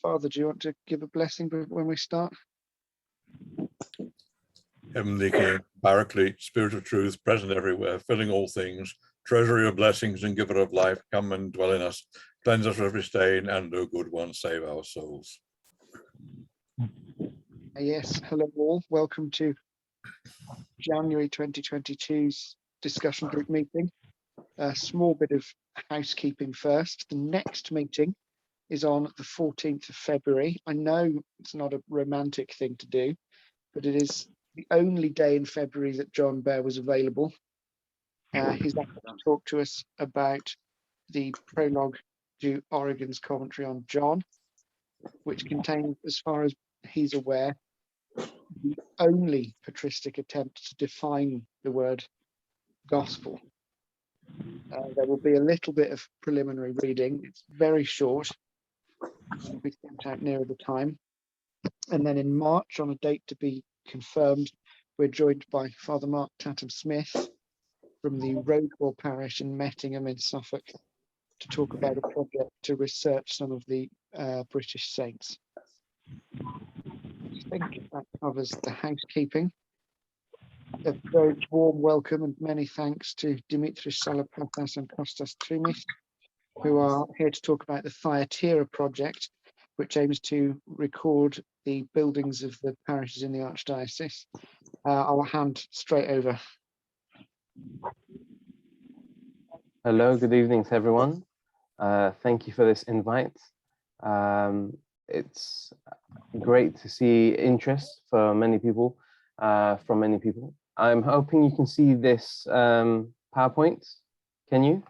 Father, do you want to give a blessing when we start? Heavenly King, Paraclete, Spirit of Truth, present everywhere, filling all things, treasury of blessings and giver of life, come and dwell in us, cleanse us of every stain, and, O good one, save our souls. Yes, hello all. Welcome to January 2022's discussion group meeting. A small bit of housekeeping first. The next meeting is on the 14th of February. I know it's not a romantic thing to do, but it is the only day in February that John Bear was available. He's asked to talk to us about the prologue to Origen's commentary on John, which contains, as far as he's aware, the only patristic attempt to define the word gospel. There will be a little bit of preliminary reading. It's very short. It will be sent out nearer the time. And then in March, on a date to be confirmed, we're joined by Father Mark Tatham-Smith from the Rodewell parish in Mettingham in Suffolk to talk about a project to research some of the British saints. I think that covers the housekeeping. A very warm welcome and many thanks to Dimitris, Salpatas and Kostas Trimmis, who are here to talk about the Thyateira Project, which aims to record the buildings of the parishes in the Archdiocese. I'll hand straight over. Hello, good evening to everyone. Thank you for this invite. It's great to see interest for many people, from many people. I'm hoping you can see this PowerPoint. Can you?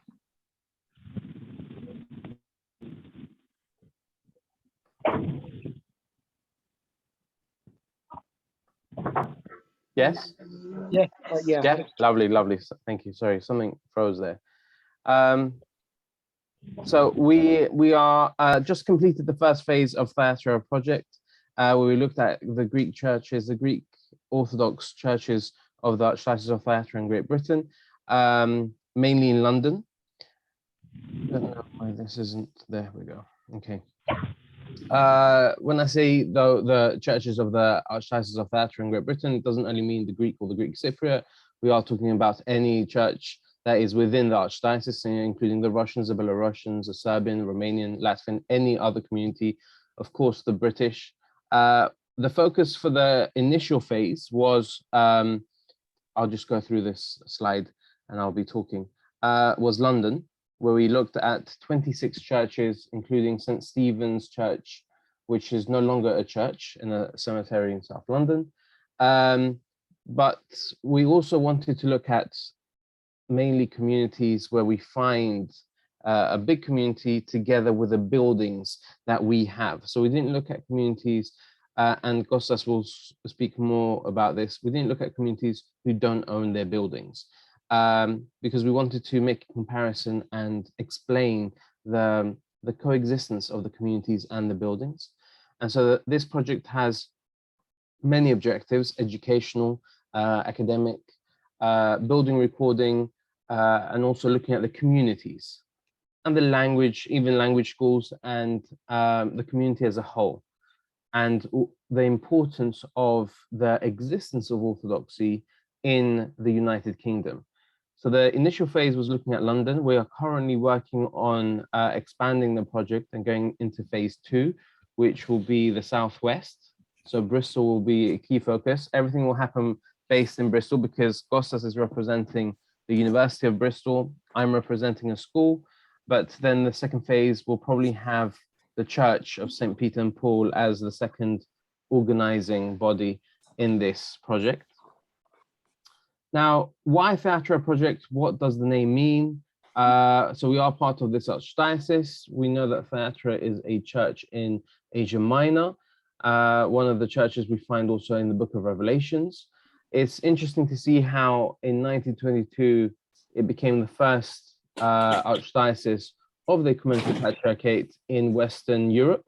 Yes? Yeah. Lovely, lovely. Thank you. Sorry, something froze there. So we are just completed the first phase of Thyateira Project, where we looked at the Greek churches, the Greek Orthodox churches of the Archdiocese of Thyateira in Great Britain, mainly in London. I don't know why this isn't, there we go. Okay. When I say the churches of the Archdiocese of Thyateira in Great Britain, it doesn't only mean the Greek or the Greek Cypriot. We are talking about any church that is within the Archdiocese, including the Russians, the Belarusians, the Serbian, Romanian, Latvian, any other community, of course, the British. The focus for the initial phase was, I'll just go through this slide and I'll be talking, was London, where we looked at 26 churches, including St. Stephen's Church, which is no longer a church in a cemetery in South London. But we also wanted to look at mainly communities where we find a big community together with the buildings that we have. So we didn't look at communities, and Kostas will speak more about this. We didn't look at communities who don't own their buildings, because we wanted to make a comparison and explain the coexistence of the communities and the buildings. And so this project has many objectives: educational, academic, building recording, and also looking at the communities and the language, even language schools, and the community as a whole, and the importance of the existence of Orthodoxy in the United Kingdom. So the initial phase was looking at London. We are currently working on expanding the project and going into phase 2, which will be the Southwest. So Bristol will be a key focus. Everything will happen based in Bristol because Kostas is representing the University of Bristol. I'm representing a school, but then the second phase will probably have the Church of St. Peter and Paul as the second organizing body in this project. Now, why Thyateira Project? What does the name mean? So we are part of this Archdiocese. We know that Thyateira is a church in Asia Minor, one of the churches we find also in the Book of Revelations. It's interesting to see how in 1922, it became the first Archdiocese of the Ecumenical Patriarchate in Western Europe,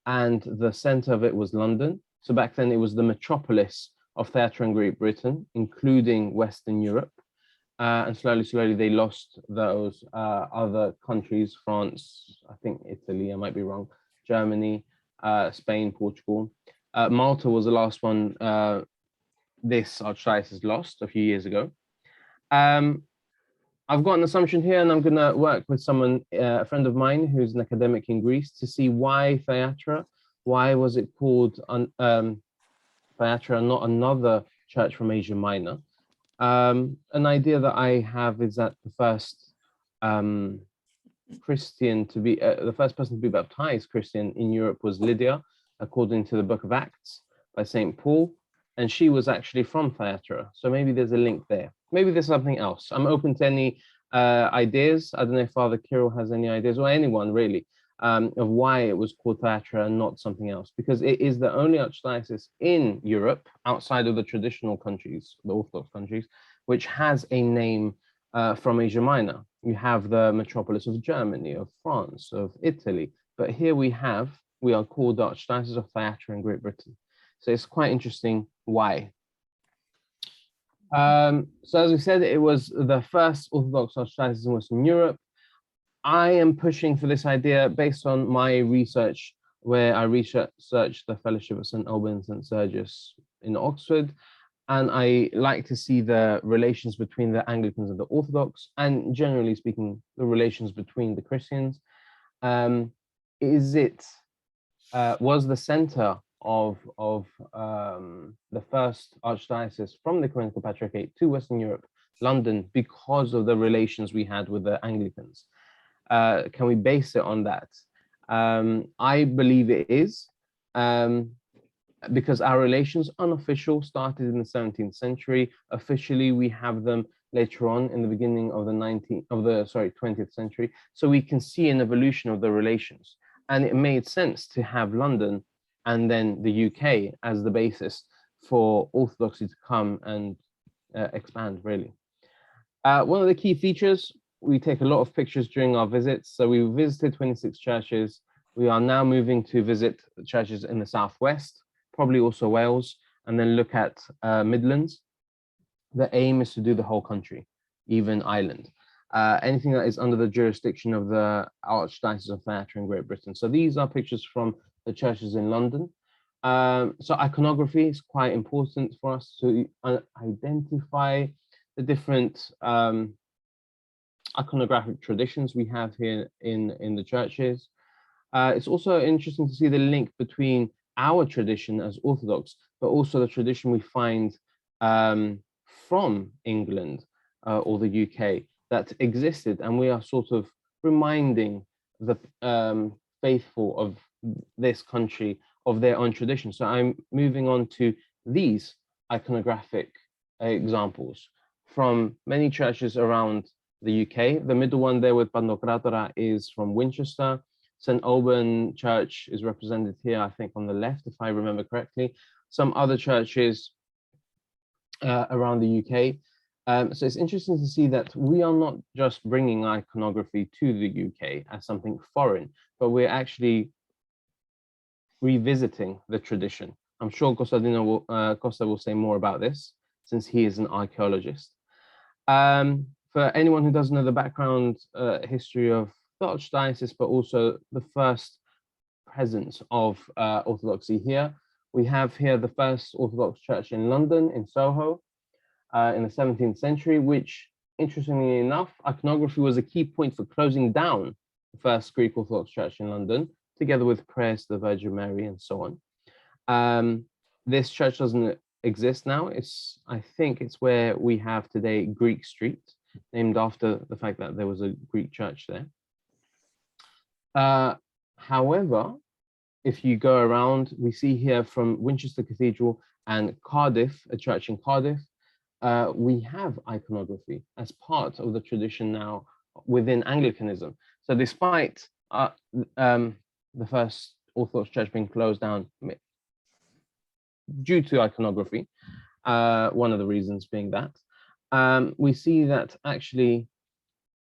and the center of it was London. So back then it was the metropolis of Thyateira in Great Britain, including Western Europe. And slowly they lost those other countries, France, I think Italy, I might be wrong, Germany, Spain, Portugal. Malta was the last one this archdiocese lost a few years ago. I've got an assumption here, and I'm going to work with someone, a friend of mine who's an academic in Greece, to see why Thyateira. Why was it called Thyateira, not another church from Asia Minor? An idea that I have is that the first Christian to be, the first person to be baptized Christian in Europe was Lydia, according to the Book of Acts by St. Paul, and she was actually from Thyateira. So maybe there's a link there. Maybe there's something else. I'm open to any ideas. I don't know if Father Kirill has any ideas, or anyone really, of why it was called Thyateira and not something else, because it is the only archdiocese in Europe, outside of the traditional countries, the Orthodox countries, which has a name from Asia Minor. You have the metropolis of Germany, of France, of Italy, but here we are called the Archdiocese of Thyateira in Great Britain. So it's quite interesting why. So as we said, it was the first Orthodox archdiocese in Western Europe. I am pushing for this idea based on my research, where I researched the Fellowship of St. Alban and St. Sergius in Oxford, and I like to see the relations between the Anglicans and the Orthodox, and generally speaking, the relations between the Christians. Was the center of the first archdiocese from the Ecumenical Patriarchate to Western Europe, London, because of the relations we had with the Anglicans? Can we base it on that? I believe it is, because our relations, unofficial, started in the 17th century. Officially, we have them later on in the beginning of the 20th century. So we can see an evolution of the relations, and it made sense to have London and then the UK as the basis for Orthodoxy to come and expand, really. One of the key features, we take a lot of pictures during our visits. So we visited 26 churches. We are now moving to visit churches in the Southwest, probably also Wales, and then look at Midlands. The aim is to do the whole country, even Ireland. Anything that is under the jurisdiction of the Archdiocese of Thyateira in Great Britain. So these are pictures from the churches in London. So iconography is quite important for us to identify the different iconographic traditions we have here in the churches. It's also interesting to see the link between our tradition as Orthodox, but also the tradition we find from England or the UK that existed, and we are sort of reminding the faithful of this country of their own tradition. So I'm moving on to these iconographic examples from many churches around the UK. The middle one there with Pantokratora is from Winchester. St. Alban Church is represented here, I think, on the left, if I remember correctly. Some other churches around the UK. So it's interesting to see that we are not just bringing iconography to the UK as something foreign, but we're actually revisiting the tradition. I'm sure Costa will say more about this, since he is an archaeologist. For anyone who doesn't know the background history of the Archdiocese, but also the first presence of Orthodoxy here, we have here the first Orthodox church in London, in Soho, in the 17th century, which, interestingly enough, iconography was a key point for closing down the first Greek Orthodox church in London, together with prayers to the Virgin Mary and so on. This church doesn't exist now. I think it's where we have today Greek Street, named after the fact that there was a Greek church there. However, if you go around, we see here from Winchester Cathedral and Cardiff, a church in Cardiff, we have iconography as part of the tradition now within Anglicanism. So despite the first Orthodox church being closed down due to iconography, one of the reasons being that, we see that actually,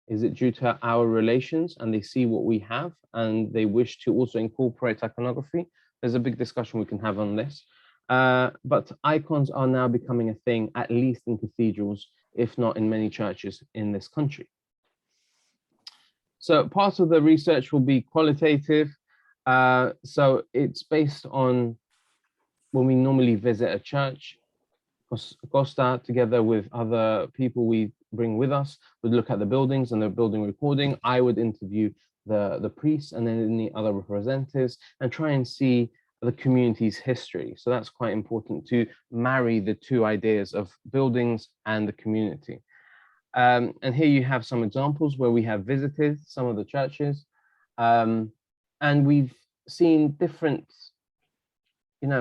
is it due to our relations and they see what we have and they wish to also incorporate iconography? There's a big discussion we can have on this. But icons are now becoming a thing, at least in cathedrals, if not in many churches in this country. So part of the research will be qualitative. So it's based on when we normally visit a church, Costa, together with other people we bring with us, would look at the buildings and the building recording. I would interview the priests and then any other representatives and try and see the community's history. So that's quite important to marry the two ideas of buildings and the community. And here you have some examples where we have visited some of the churches, and we've seen different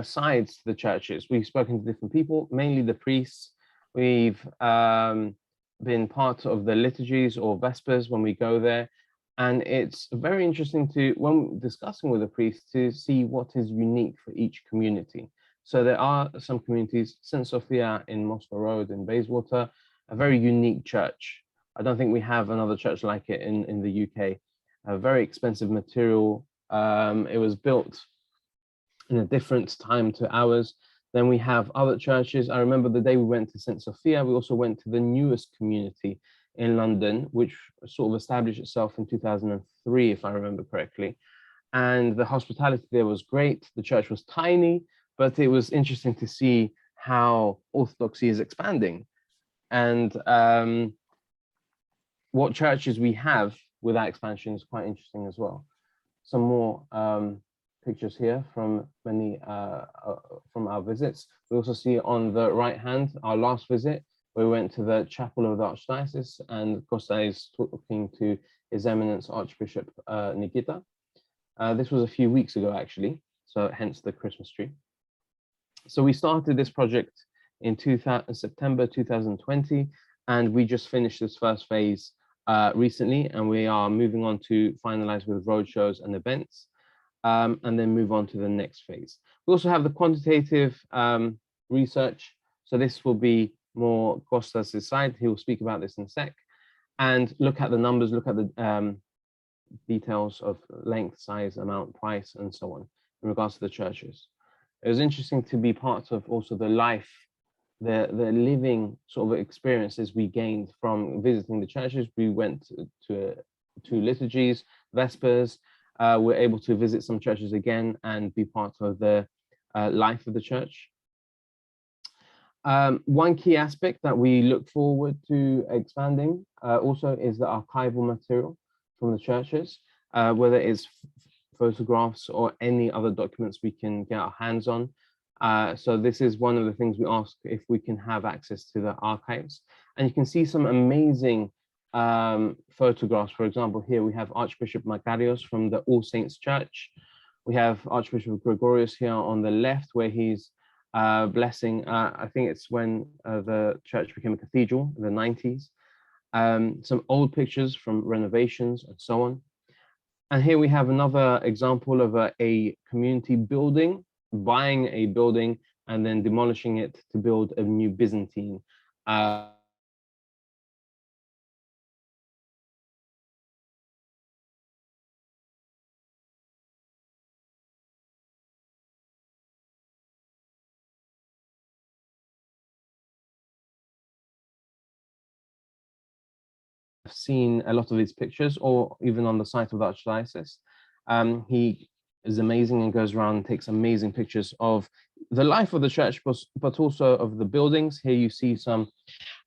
sides to the churches. We've spoken to different people, mainly the priests. We've been part of the liturgies or vespers when we go there. And it's very interesting when discussing with the priests, to see what is unique for each community. So there are some communities, St. Sophia in Moscow Road in Bayswater, a very unique church. I don't think we have another church like it in the UK. A very expensive material. It was built in a different time to ours. Then we have other churches. I remember the day we went to St. Sophia, we also went to the newest community in London, which sort of established itself in 2003, if I remember correctly. And the hospitality there was great. The church was tiny, but it was interesting to see how Orthodoxy is expanding and what churches we have with that expansion is quite interesting as well. Some more pictures here from many from our visits. We also see on the right hand our last visit. We went to the chapel of the Archdiocese, and Kostas is talking to His Eminence Archbishop Nikita. This was a few weeks ago, actually, so hence the Christmas tree. So we started this project in September 2020, and we just finished this first phase recently, and we are moving on to finalize with roadshows and events, and then move on to the next phase. We also have the quantitative research. So this will be more Kostas' side. He will speak about this in a sec, and look at the numbers, look at the details of length, size, amount, price, and so on in regards to the churches. It was interesting to be part of also the life, the living sort of experiences we gained from visiting the churches. We went to liturgies, vespers. We're able to visit some churches again and be part of the life of the church. One key aspect that we look forward to expanding also is the archival material from the churches, whether it's photographs or any other documents we can get our hands on. So this is one of the things we ask, if we can have access to the archives. And you can see some amazing photographs. For example, here we have Archbishop Makarios from the All Saints Church. We have Archbishop Gregorius here on the left, where he's blessing, I think it's when the church became a cathedral in the 90s. Some old pictures from renovations and so on. And here we have another example of a community building, buying a building and then demolishing it to build a new Byzantine. I've seen a lot of these pictures, or even on the site of the Archdiocese. He is amazing and goes around and takes amazing pictures of the life of the church, but also of the buildings. Here you see some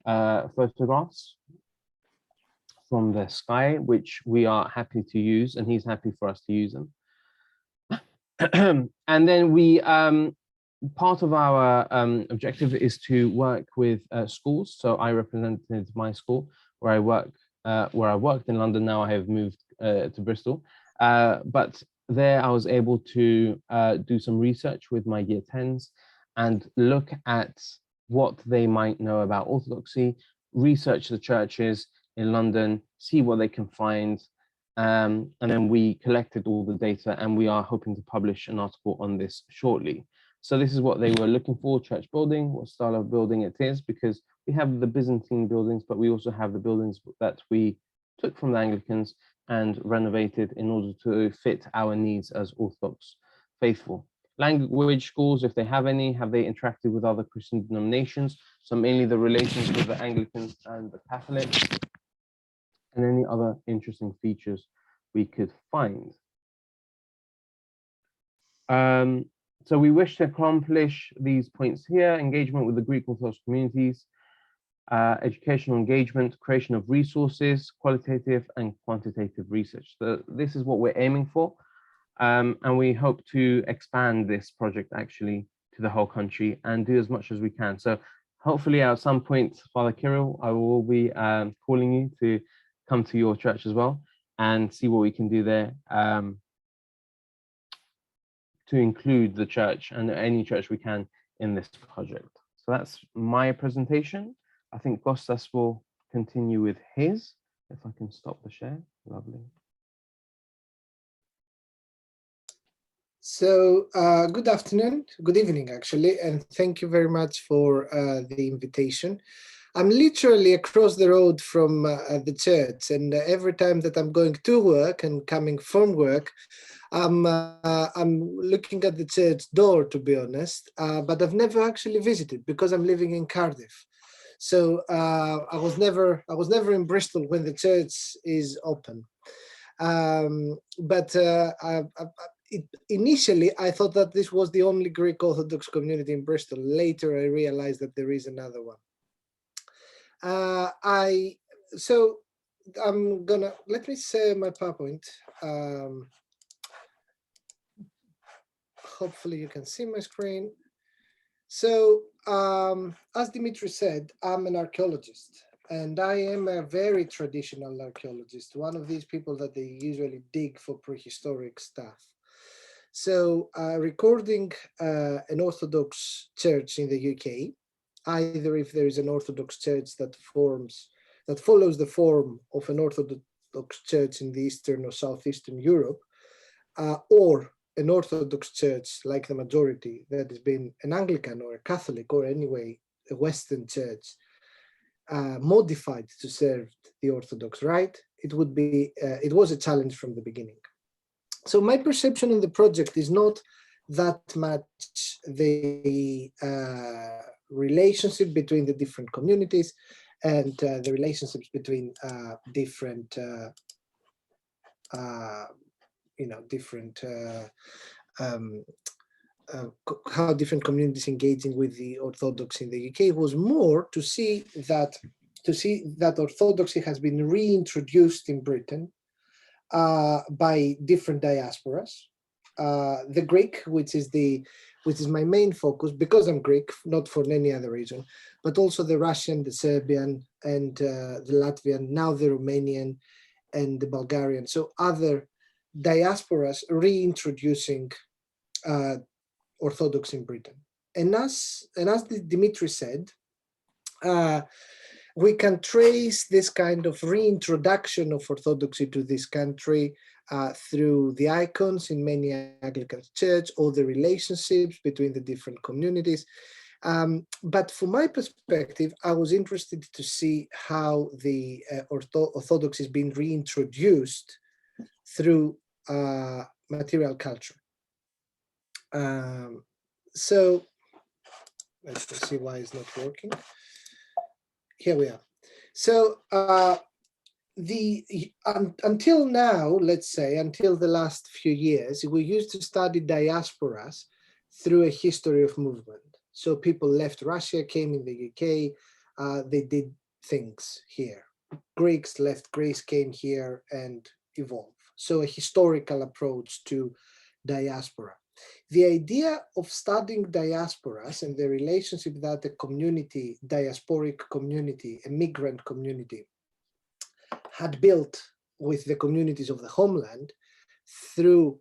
photographs from the sky, which we are happy to use, and he's happy for us to use them. And then we, part of our objective is to work with schools. So I represented my school where I worked in London. Now I have moved to Bristol, but there I was able to do some research with my year 10s and look at what they might know about Orthodoxy, research the churches in London, see what they can find, and then we collected all the data, and we are hoping to publish an article on this shortly. So this is what they were looking for: church building, what style of building it is, because we have the Byzantine buildings, but we also have the buildings that we took from the Anglicans and renovated in order to fit our needs as Orthodox faithful. Language schools, if they have any, have they interacted with other Christian denominations? So mainly the relations with the Anglicans and the Catholics, and any other interesting features we could find. So we wish to accomplish these points here: engagement with the Greek Orthodox communities, educational engagement, creation of resources, qualitative and quantitative research. This is what we're aiming for. And we hope to expand this project actually to the whole country and do as much as we can. So hopefully at some point, Father Kirill, I will be calling you to come to your church as well and see what we can do there to include the church and any church we can in this project. So that's my presentation. I think Kostas will continue with his. If I can stop the share, lovely. So good afternoon, good evening actually, and thank you very much for the invitation. I'm literally across the road from the church, and every time that I'm going to work and coming from work, I'm looking at the church door, to be honest, but I've never actually visited because I'm living in Cardiff. So I was never in Bristol when the church is open. Initially, I thought that this was the only Greek Orthodox community in Bristol. Later, I realized that there is another one. So I'm gonna, let me share my PowerPoint. Hopefully you can see my screen. So as Dimitris said, I'm an archaeologist, and I am a very traditional archaeologist, one of these people that they usually dig for prehistoric stuff. So recording an Orthodox church in the UK, either if there is an Orthodox church that follows the form of an Orthodox church in the Eastern or Southeastern Europe, or an Orthodox church like the majority that has been an Anglican or a Catholic or anyway a Western church modified to serve the Orthodox rite, it was a challenge from the beginning. So my perception on the project is not that much the relationship between the different communities and the relationships between different how different communities engaging with the Orthodox in the UK was more to see that Orthodoxy has been reintroduced in Britain by different diasporas. The Greek, which is my main focus because I'm Greek, not for any other reason, but also the Russian, the Serbian, and the Latvian, now the Romanian and the Bulgarian. So other diasporas reintroducing Orthodox in Britain. And as Dimitris said, we can trace this kind of reintroduction of Orthodoxy to this country through the icons in many Anglican churches, or the relationships between the different communities. But from my perspective, I was interested to see how the Orthodox is being reintroduced through material culture. So let's see why it's not working. Here we are. So until now, let's say, until the last few years, we used to study diasporas through a history of movement. So people left Russia, came in the UK, they did things here. Greeks left Greece, came here and evolved. So a historical approach to diaspora. The idea of studying diasporas and the relationship that a community, diasporic community, a migrant community, had built with the communities of the homeland through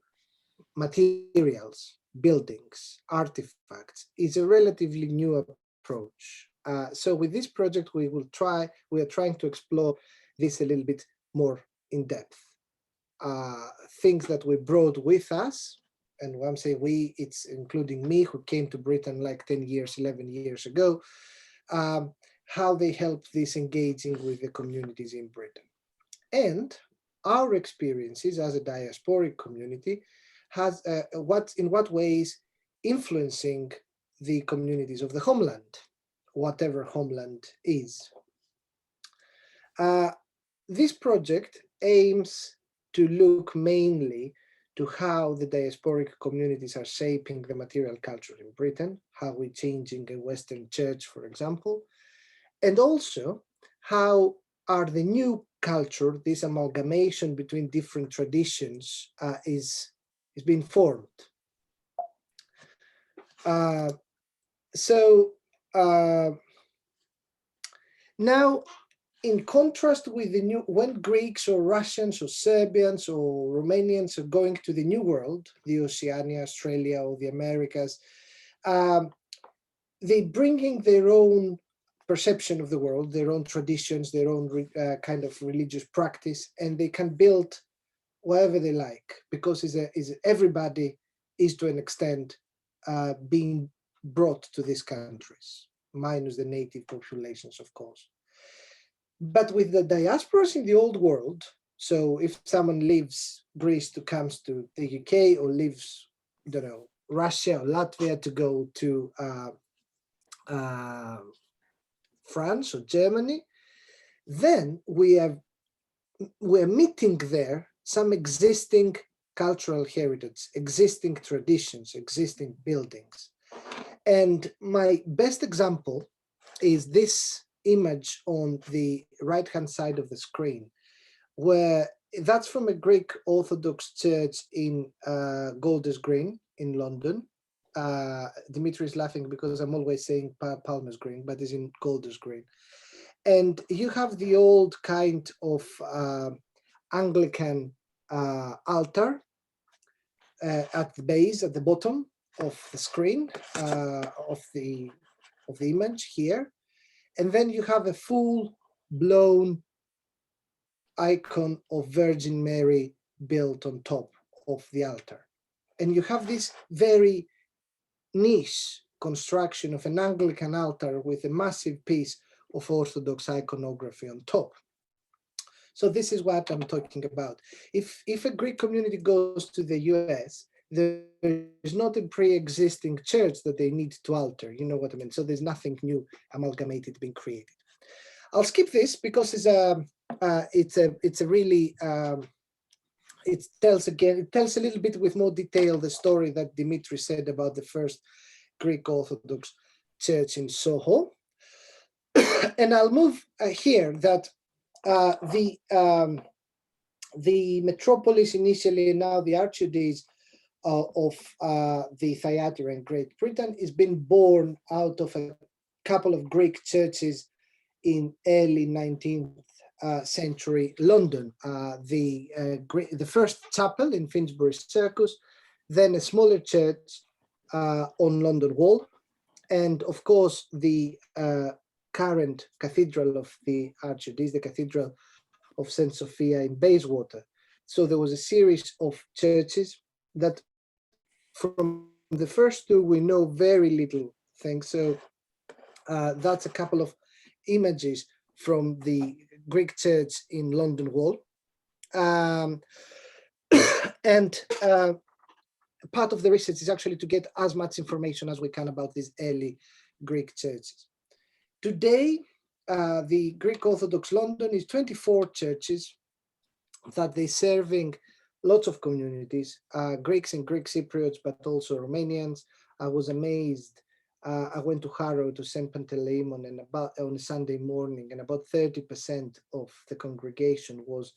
materials, buildings, artifacts, is a relatively new approach. So with this project, we are trying to explore this a little bit more in depth. Things that we brought with us, and when I say we, it's including me, who came to Britain like 10 years, 11 years ago, how they help this engaging with the communities in Britain. And our experiences as a diasporic community has in what ways influencing the communities of the homeland, whatever homeland is. This project aims to look mainly to how the diasporic communities are shaping the material culture in Britain, how we're changing a Western church, for example, and also how are the new culture, this amalgamation between different traditions is being formed. Now, in contrast with the new, when Greeks or Russians or Serbians or Romanians are going to the New World, the Oceania, Australia, or the Americas, they bringing their own perception of the world, their own traditions, their own kind of religious practice, and they can build whatever they like, because everybody is to an extent being brought to these countries, minus the native populations, of course. But with the diasporas in the old world, so if someone leaves Greece comes to the UK, or leaves, I don't know, Russia or Latvia to go to France or Germany, then we're meeting there some existing cultural heritage, existing traditions, existing buildings. And my best example is this image on the right-hand side of the screen, where that's from a Greek Orthodox church in Golders Green in London. Dimitris is laughing because I'm always saying Palmer's Green, but it's in Golders Green. And you have the old kind of Anglican altar at the base, at the bottom of the screen of the image here. And then you have a full-blown icon of Virgin Mary built on top of the altar. And you have this very niche construction of an Anglican altar with a massive piece of Orthodox iconography on top. So this is what I'm talking about. If a Greek community goes to the US, there is not a pre-existing church that they need to alter, you know what I mean? So there's nothing new amalgamated being created. I'll skip this because it tells a little bit with more detail the story that Dimitris said about the first Greek Orthodox church in Soho. And I'll move here that the metropolis initially, and now the Archdiocese of the Thyateira in Great Britain is being born out of a couple of Greek churches in early 19th century London. The first chapel in Finsbury Circus, then a smaller church on London Wall, and of course the current cathedral of the Archdiocese, the Cathedral of St. Sophia in Bayswater. So there was a series of churches that from the first two we know very little things. So that's a couple of images from the Greek church in London Wall. And part of the research is actually to get as much information as we can about these early Greek churches. Today, the Greek Orthodox London is 24 churches that they're serving lots of communities, Greeks and Greek Cypriots, but also Romanians. I was amazed. I went to Harrow to St. Panteleimon and on a Sunday morning, and about 30% of the congregation was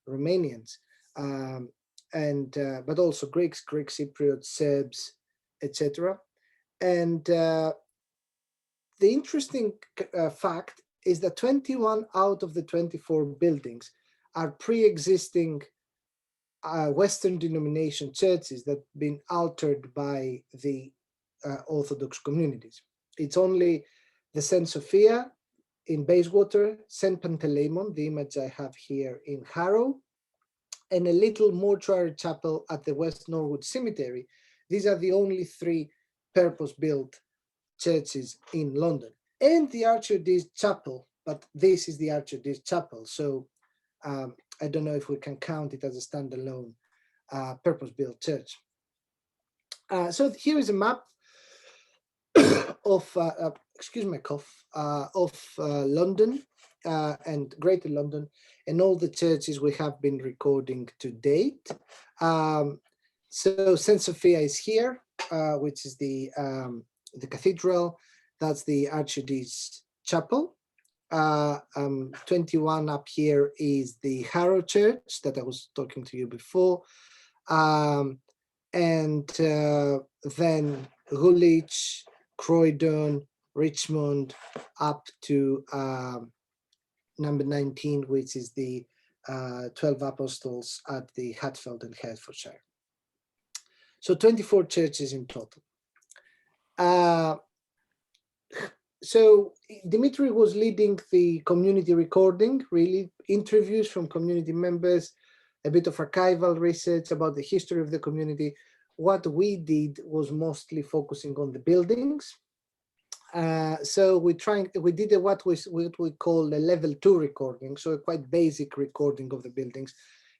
Romanians, but also Greeks, Greek Cypriots, Serbs, etc. And the interesting fact is that 21 out of the 24 buildings are pre-existing Western denomination churches that have been altered by the Orthodox communities. It's only the St. Sophia in Bayswater, St. Panteleimon, the image I have here in Harrow, and a little mortuary chapel at the West Norwood Cemetery. These are the only three purpose-built churches in London. And the Archdiocese Chapel, but this is the Archdiocese Chapel, so I don't know if we can count it as a standalone purpose-built church. So here is a map of, excuse my cough, of London and Greater London, and all the churches we have been recording to date. So St. Sophia is here, which is the cathedral. That's the Archdiocese chapel. 21 up here is the Harrow Church that I was talking to you before. And then Woolwich, Croydon, Richmond, up to number 19, which is the 12 Apostles at the Hatfield in Hertfordshire. So 24 churches in total. So Dimitris was leading the community recording, really interviews from community members, a bit of archival research about the history of the community. What we did was mostly focusing on the buildings. So we did what we call a level 2 recording, so a quite basic recording of the buildings.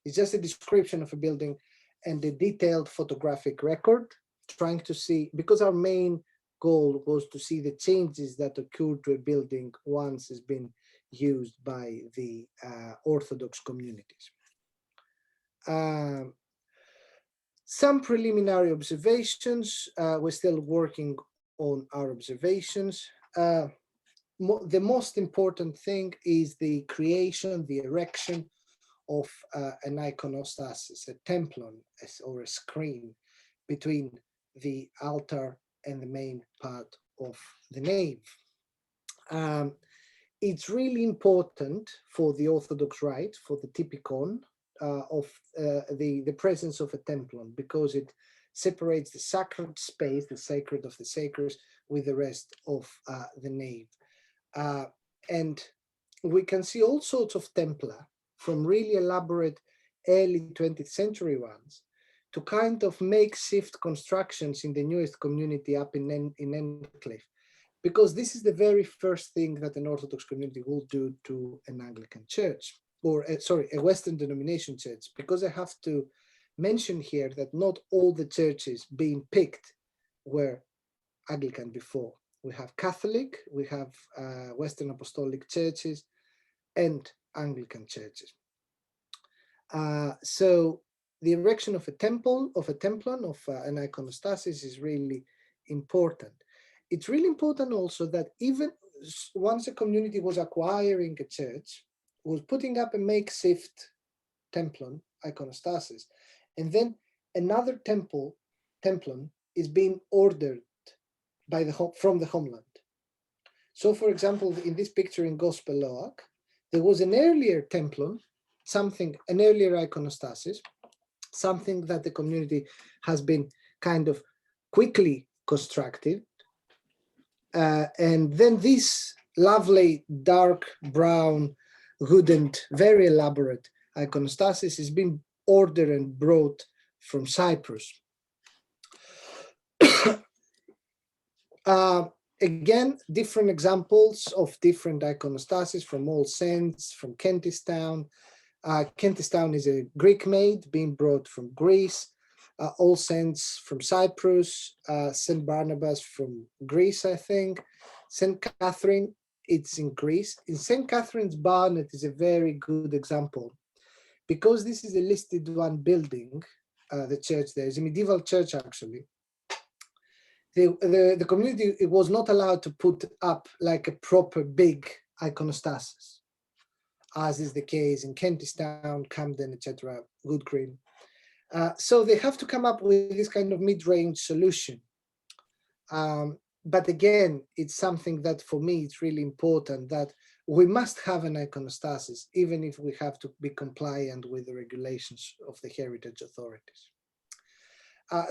It's just a description of a building and a detailed photographic record, trying to see, because our main goal was to see the changes that occurred to a building once it's been used by the Orthodox communities. Some preliminary observations, we're still working on our observations. The most important thing is the creation, the erection of an iconostasis, a templon, or a screen between the altar and the main part of the nave. It's really important for the Orthodox rite, for the typicon, of the presence of a templon, because it separates the sacred space, the sacred of the sacred, with the rest of the nave. And we can see all sorts of templa, from really elaborate early 20th century ones to kind of makeshift constructions in the newest community up in Endcliffe, because this is the very first thing that an Orthodox community will do to an Anglican church, or a Western denomination church, because I have to mention here that not all the churches being picked were Anglican before. We have Catholic, we have Western Apostolic churches, and Anglican churches. So the erection of a templon, of an iconostasis is really important. It's really important also that even once a community was acquiring a church, was putting up a makeshift templon, iconostasis, and then another templon is being ordered by from the homeland. So, for example, in this picture in Gospel Oak, there was an earlier templon, an earlier iconostasis, something that the community has been kind of quickly constructed. And then this lovely dark brown, wooden, very elaborate iconostasis is being ordered and brought from Cyprus. Again, different examples of different iconostasis from All Saints, from Kentish Town. Kentish Town is a Greek maid being brought from Greece. All Saints from Cyprus. St. Barnabas from Greece, I think. St. Catherine, it's in Greece. In St. Catherine's Barnet is a very good example, because this is a listed one building, the church there is a medieval church actually. The community, it was not allowed to put up like a proper big iconostasis, as is the case in Kentish Town, Camden, etc., Wood Green. So they have to come up with this kind of mid-range solution. But again, it's something that for me, it's really important that we must have an iconostasis, even if we have to be compliant with the regulations of the heritage authorities.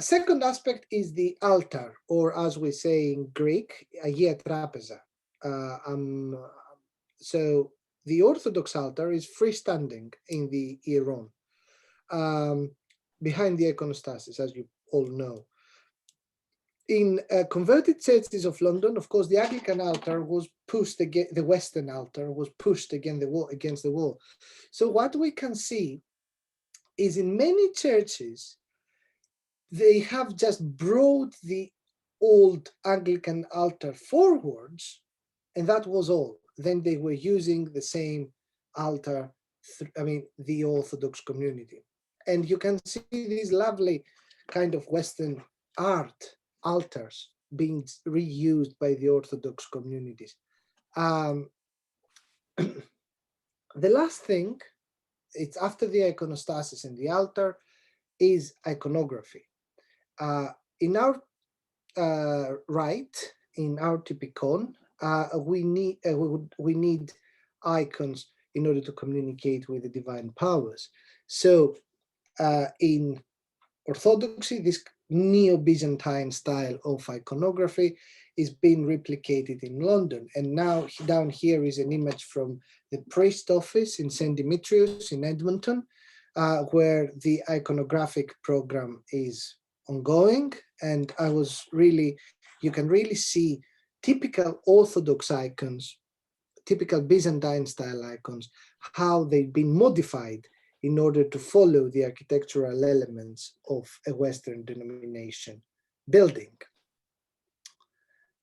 Second aspect is the altar, or as we say in Greek, Agia Trapeza. So the Orthodox altar is freestanding in the Hieron, behind the iconostasis, as you all know. In converted churches of London, of course, the Anglican altar was pushed against the Western altar, was pushed against the wall. So what we can see is in many churches, they have just brought the old Anglican altar forwards, and that was all. Then they were using the same altar, the Orthodox community. And you can see these lovely kind of Western art altars being reused by the Orthodox communities. The last thing, it's after the iconostasis and the altar, is iconography. In our rite, in our typicon, we need icons in order to communicate with the divine powers. So in Orthodoxy, this Neo-Byzantine style of iconography is being replicated in London. And now down here is an image from the priest office in St. Dimitris in Edmonton, where the iconographic program is ongoing. And you can really see typical Orthodox icons, typical Byzantine style icons, how they've been modified in order to follow the architectural elements of a Western denomination building.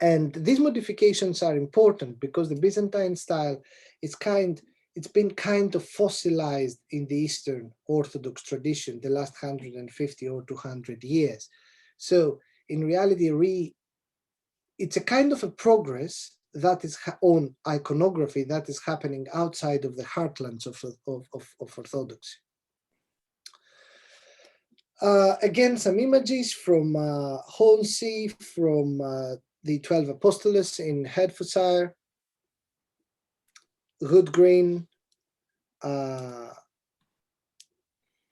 And these modifications are important because the Byzantine style is it's been kind of fossilized in the Eastern Orthodox tradition the last 150 or 200 years. So in reality, it's a kind of a progress that is on iconography that is happening outside of the heartlands of Orthodoxy. Again, some images from Hornsey, from the 12 Apostles in Hertfordshire, Hood Green.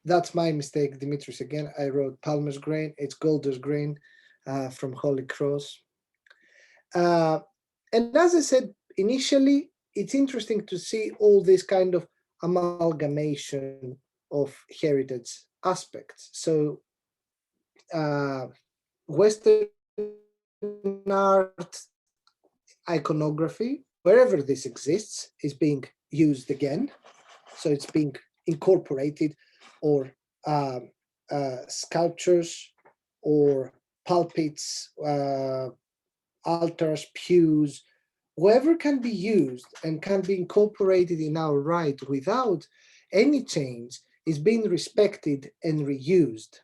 That's my mistake, Dimitris again. I wrote Palmer's Green. It's Golders Green from Holy Cross. And as I said initially, it's interesting to see all this kind of amalgamation of heritage aspects. So Western art iconography, wherever this exists, is being used again. So it's being incorporated, or sculptures or pulpits, altars, pews, whoever can be used and can be incorporated in our rite without any change is being respected and reused.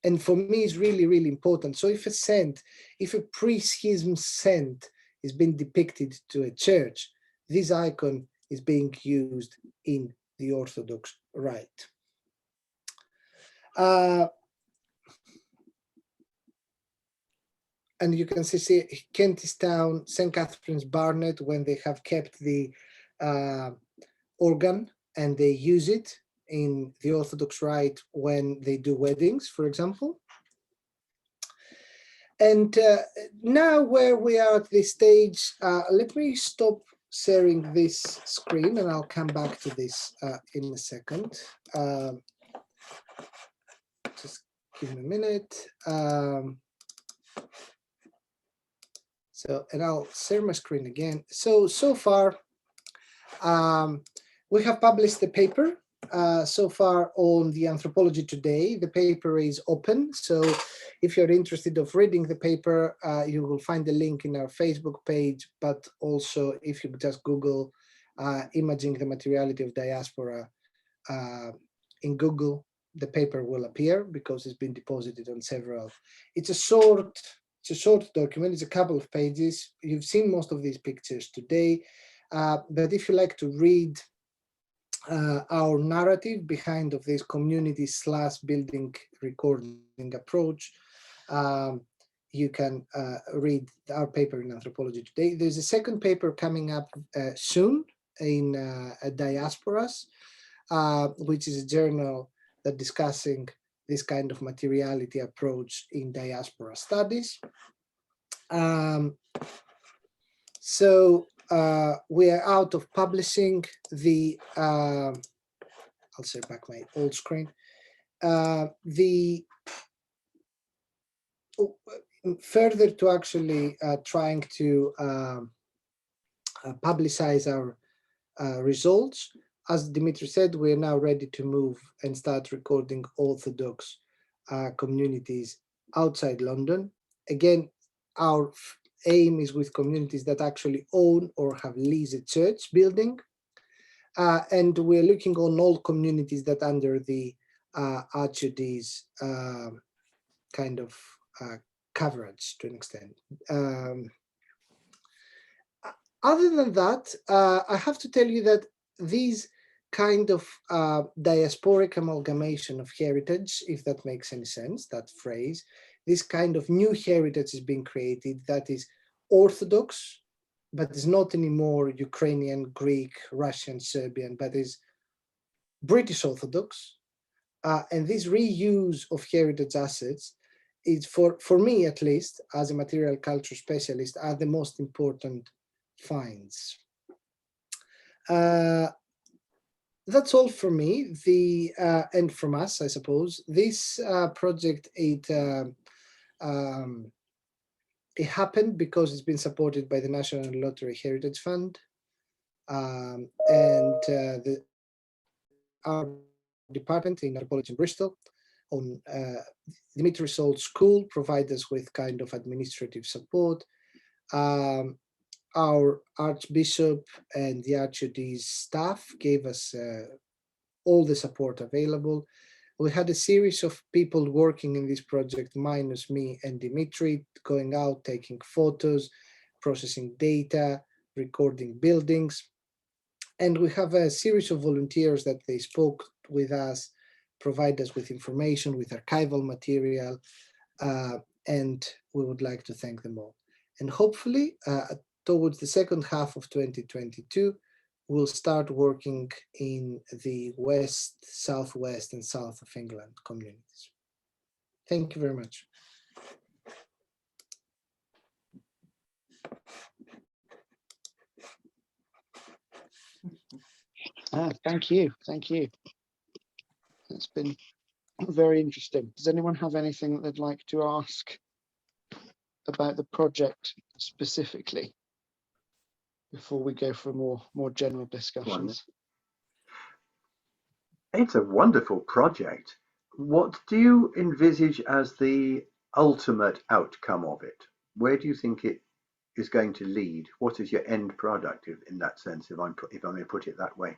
And for me, it's really, really important. So if a pre-schism saint is being depicted to a church, this icon is being used in the Orthodox rite. And you can see Kentish Town, St. Catherine's Barnet, when they have kept the organ and they use it in the Orthodox rite when they do weddings, for example. And now where we are at this stage, let me stop sharing this screen and I'll come back to this in a second. Just give me a minute. And I'll share my screen again. So far, we have published the paper so far on the Anthropology Today. The paper is open. So if you're interested of reading the paper, you will find the link in our Facebook page, but also if you just Google Imaging the Materiality of Diaspora in Google, the paper will appear because it's been deposited on several. It's a short document. It's a couple of pages. You've seen most of these pictures today, but if you like to read our narrative behind of this community/building recording approach, you can read our paper in Anthropology Today. There's a second paper coming up soon in Diasporas, which is a journal that discussing this kind of materiality approach in diaspora studies. So we are out of publishing the, I'll share back my old screen. Further to actually trying to publicize our results, as Dimitris said, we are now ready to move and start recording Orthodox communities outside London. Again, our aim is with communities that actually own or have leased a church building. And we're looking on all communities that under the Archdiocese kind of coverage to an extent. Other than that, I have to tell you that these kind of diasporic amalgamation of heritage, if that makes any sense, that phrase, this kind of new heritage is being created that is Orthodox, but is not anymore Ukrainian, Greek, Russian, Serbian, but is British Orthodox. And this reuse of heritage assets is, for me at least, as a material culture specialist, are the most important finds. That's all for me, and from us, I suppose. This project, it happened because it's been supported by the National Lottery Heritage Fund, and our department in College in Bristol on Dimitris Old School provide us with kind of administrative support. Our Archbishop and the Archdiocese staff gave us all the support available. We had a series of people working in this project, minus me and Dimitri, going out, taking photos, processing data, recording buildings. And we have a series of volunteers that they spoke with us, provide us with information, with archival material, and we would like to thank them all. And hopefully, towards the second half of 2022, we'll start working in the west, southwest, and south of England communities. Thank you very much. Thank you. It's been very interesting. Does anyone have anything that they'd like to ask about the project specifically before we go for more general discussions? It's a wonderful project. What do you envisage as the ultimate outcome of it? Where do you think it is going to lead? What is your end product in that sense, if I may put it that way?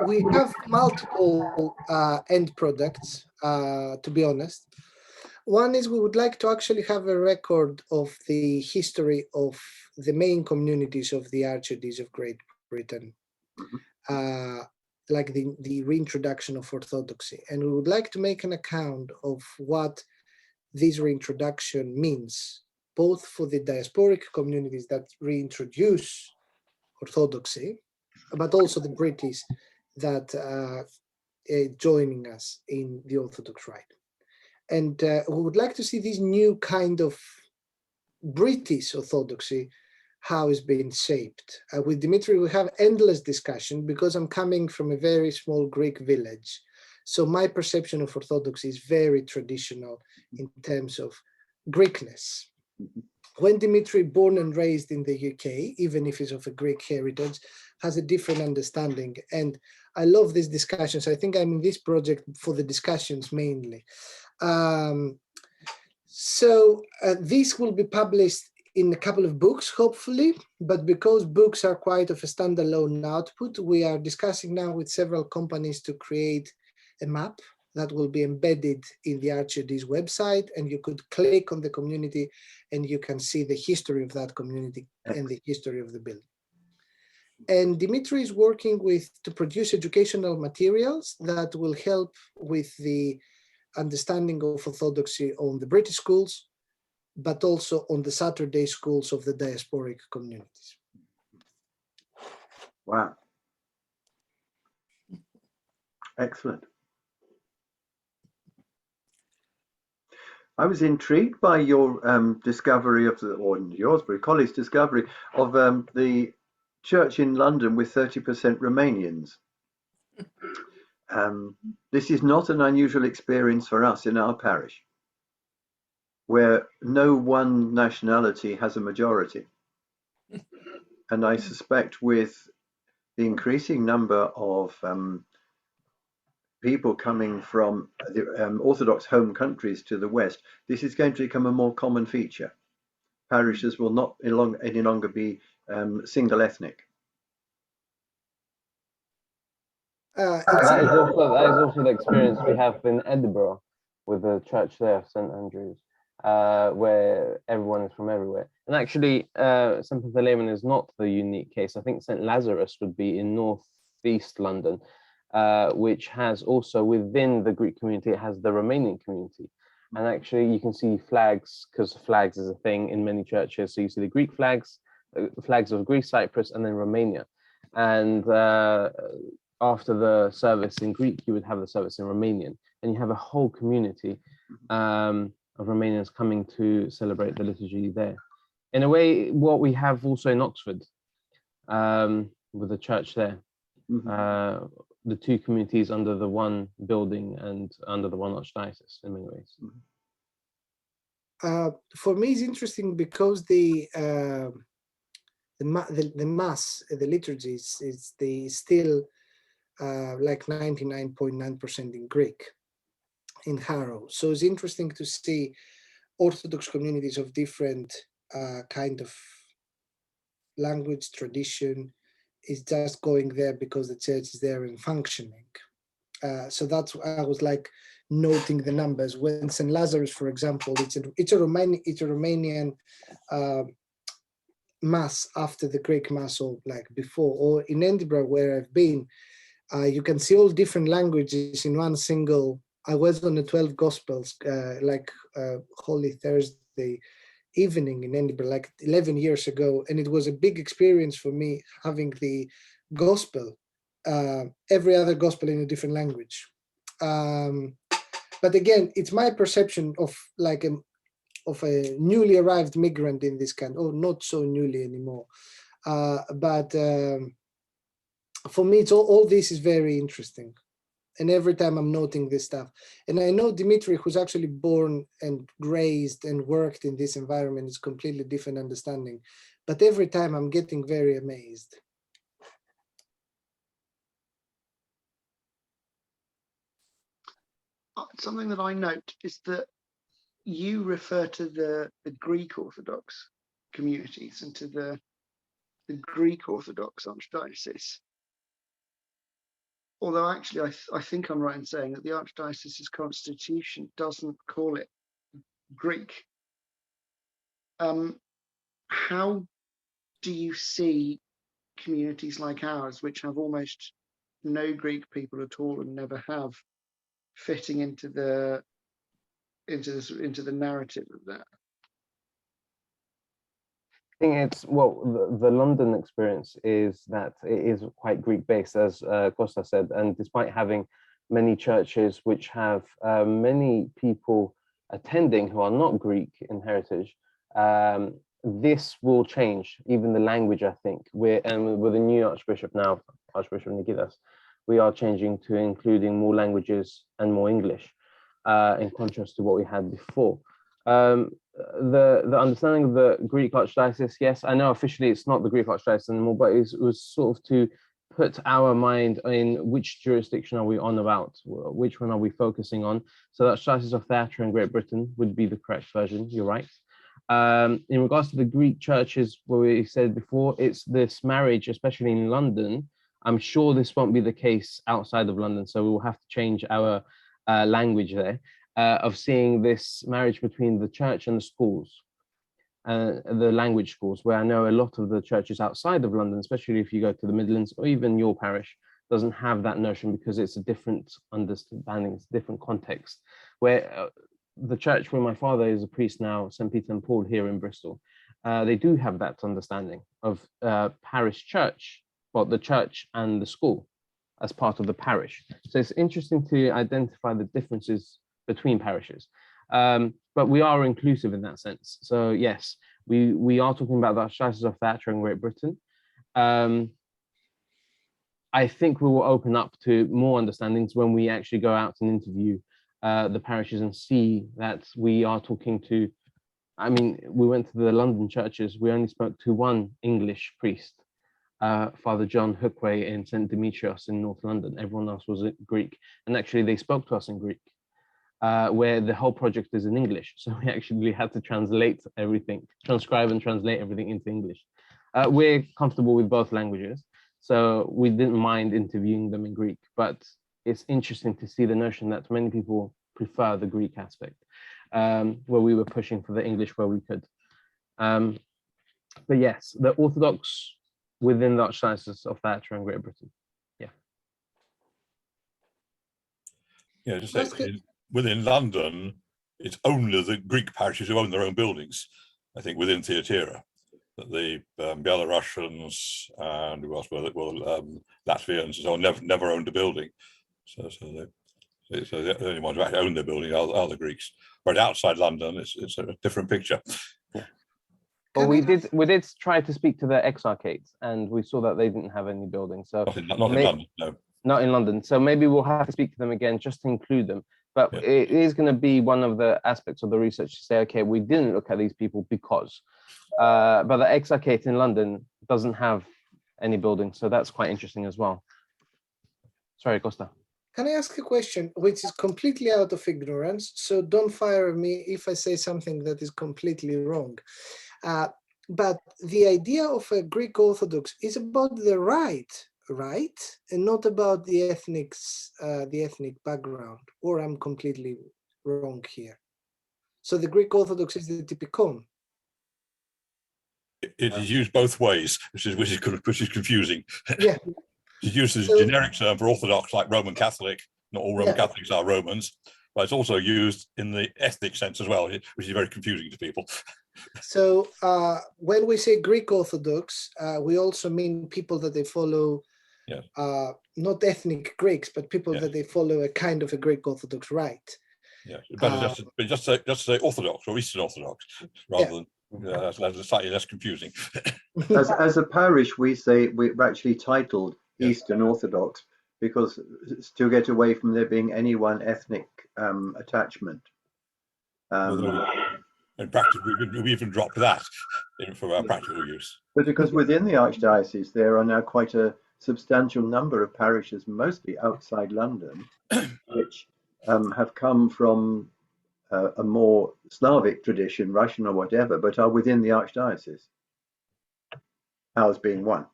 We have multiple end products, to be honest. One is we would like to actually have a record of the history of the main communities of the Archdiocese of Great Britain, like the reintroduction of Orthodoxy. And we would like to make an account of what this reintroduction means, both for the diasporic communities that reintroduce Orthodoxy, but also the British that are joining us in the Orthodox rite. And we would like to see this new kind of British Orthodoxy, how it's been shaped. With Dimitri, we have endless discussion because I'm coming from a very small Greek village. So my perception of Orthodoxy is very traditional in terms of Greekness. When Dimitri, born and raised in the UK, even if he's of a Greek heritage, has a different understanding. And I love these discussions. I think I'm in this project for the discussions mainly. This will be published in a couple of books, hopefully, but because books are quite of a standalone output, we are discussing now with several companies to create a map that will be embedded in the Archdiocese website, and you could click on the community and you can see the history of that community and the history of the building. And Dimitri is working to produce educational materials that will help with the understanding of Orthodoxy on the British schools, but also on the Saturday schools of the diasporic communities. Wow. Excellent. I was intrigued by your discovery of or yours, but your colleague's discovery of the church in London with 30% Romanians. This is not an unusual experience for us in our parish, where no one nationality has a majority. And I suspect with the increasing number of people coming from the Orthodox home countries to the West, this is going to become a more common feature. Parishes will not any longer be single ethnic. That is also the experience we have in Edinburgh with the church there, St Andrews, where everyone is from everywhere. And actually, St Pantaleimon is not the unique case. I think St Lazarus would be in northeast London, which has also within the Greek community, it has the Romanian community. And actually, you can see flags, because flags is a thing in many churches. So you see the Greek flags, flags of Greece, Cyprus, and then Romania. And after the service in Greek, you would have the service in Romanian, and you have a whole community of Romanians coming to celebrate the liturgy there. In a way, what we have also in Oxford, with the church there, the two communities under the one building and under the one archdiocese in many ways. For me, it's interesting because the mass, the liturgy is still like 99.9% in Greek in Harrow. So it's interesting to see Orthodox communities of different kind of language, tradition, is just going there because the church is there and functioning. So that's, I was like noting the numbers. When St. Lazarus, for example, it's a Romanian mass after the Greek mass, or like before, or in Edinburgh where I've been, you can see all different languages in one single. I was on the 12 Gospels, like Holy Thursday evening in Edinburgh, like 11 years ago, and it was a big experience for me having the Gospel, every other Gospel in a different language. But again, it's my perception of like a newly arrived migrant in this country, or not so newly anymore. But for me, it's all this is very interesting. And every time I'm noting this stuff. And I know Dimitris, who's actually born and raised and worked in this environment, is completely different understanding. But every time I'm getting very amazed. Something that I note is that you refer to the Greek Orthodox communities and to the Greek Orthodox Archdiocese. Although actually, I think I'm right in saying that the Archdiocese's constitution doesn't call it Greek. How do you see communities like ours, which have almost no Greek people at all and never have, fitting into the narrative of that? I think it's, well, the London experience is that it is quite Greek based, as Kostas said, and despite having many churches which have many people attending who are not Greek in heritage, this will change, even the language, I think. And with the new Archbishop now, Archbishop Nikitas, we are changing to including more languages and more English, in contrast to what we had before. The understanding of the Greek Archdiocese, yes, I know officially it's not the Greek Archdiocese anymore, but it was sort of to put our mind in which jurisdiction are we on about, which one are we focusing on. So the Archdiocese of Thyateira in Great Britain would be the correct version, you're right. In regards to the Greek churches, what we said before, it's this marriage, especially in London. I'm sure this won't be the case outside of London, so we will have to change our language there. Of seeing this marriage between the church and the schools, the language schools, where I know a lot of the churches outside of London, especially if you go to the Midlands or even your parish, doesn't have that notion because it's a different understanding, it's a different context. Where the church where my father is a priest now, St. Peter and Paul here in Bristol, they do have that understanding of parish church, well, the church and the school as part of the parish. So it's interesting to identify the differences between parishes, but we are inclusive in that sense. So yes, we are talking about the Archdiocese of Thyateira in Great Britain. I think we will open up to more understandings when we actually go out and interview the parishes and see that we are talking to, I mean, we went to the London churches, we only spoke to one English priest, Father John Hookway in St. Dimitris in North London. Everyone else was Greek, and actually they spoke to us in Greek. Where the whole project is in English. So we actually had to translate everything, transcribe and translate everything into English. We're comfortable with both languages. So we didn't mind interviewing them in Greek, but it's interesting to see the notion that many people prefer the Greek aspect, where we were pushing for the English where we could. But yes, the Orthodox within the Archdiocese of Thyateira and Great Britain. Yeah, just say within London, it's only the Greek parishes who own their own buildings. I think within Thyateira, that the Belarusians and who else were Latvians and so on never owned a building. So the only ones who actually own their building are the Greeks. But outside London, it's a different picture. Well, we did try to speak to the exarchates, and we saw that they didn't have any buildings. So not in London, no. Not in London. So maybe we'll have to speak to them again just to include them. But Yeah. it is going to be one of the aspects of the research to say, okay, we didn't look at these people because, but the exarchate in London doesn't have any buildings. So that's quite interesting as well. Sorry, Costa. Can I ask a question which is completely out of ignorance? So don't fire me if I say something that is completely wrong. But the idea of a Greek Orthodox is about the rite, right? And not about the ethnic background, or I'm completely wrong here. So the Greek Orthodox is the typikon. It is used both ways, which is confusing. Yeah. It's used as a generic term for Orthodox, like Roman Catholic. Not all Roman Catholics are Romans, but it's also used in the ethnic sense as well, which is very confusing to people. So when we say Greek Orthodox, we also mean people that they follow, not ethnic Greeks, but people that they follow a kind of a Greek Orthodox rite. Yeah, better just say Orthodox or Eastern Orthodox rather than that's slightly less confusing. As a parish, we're actually titled Eastern Orthodox because to get away from there being any one ethnic attachment. In practice, we even dropped that for our practical use. But because within the Archdiocese, there are now quite a substantial number of parishes, mostly outside London, which have come from a more Slavic tradition, Russian or whatever, but are within the Archdiocese. Ours being one.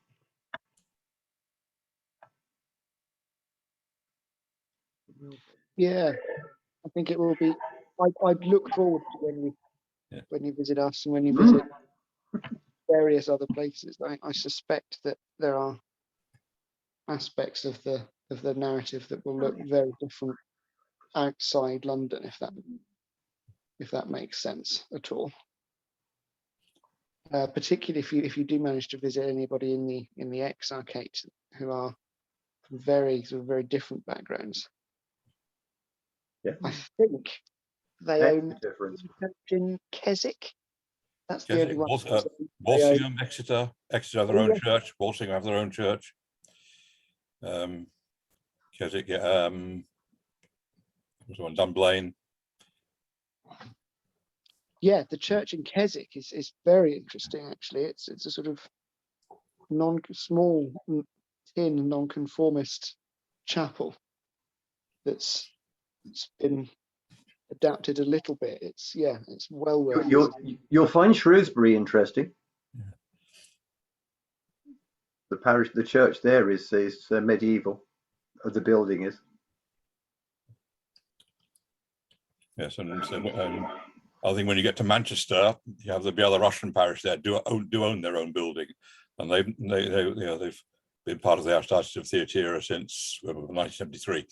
Yeah, I think it will be. I'd look forward to when you visit us and when you visit various other places. I suspect that there are aspects of the narrative that will look very different outside London, if that makes sense at all. Particularly if you do manage to visit anybody in the exarchate who are from very different backgrounds. Yeah. I think they own in Keswick. That's the only one. Walsingham, Exeter have their own church. Walsingham have their own church. Keswick, there's one Dunblane. Yeah, the church in Keswick is very interesting. Actually, it's a sort of small tin non-conformist chapel that's been adapted a little bit. It's well worth it. You'll find Shrewsbury interesting. The church there is medieval. The building is. Yes, and I think when you get to Manchester, you have the Belarusian parish there do own their own building, and they've been part of the Archdiocese of Thyateira since 1973.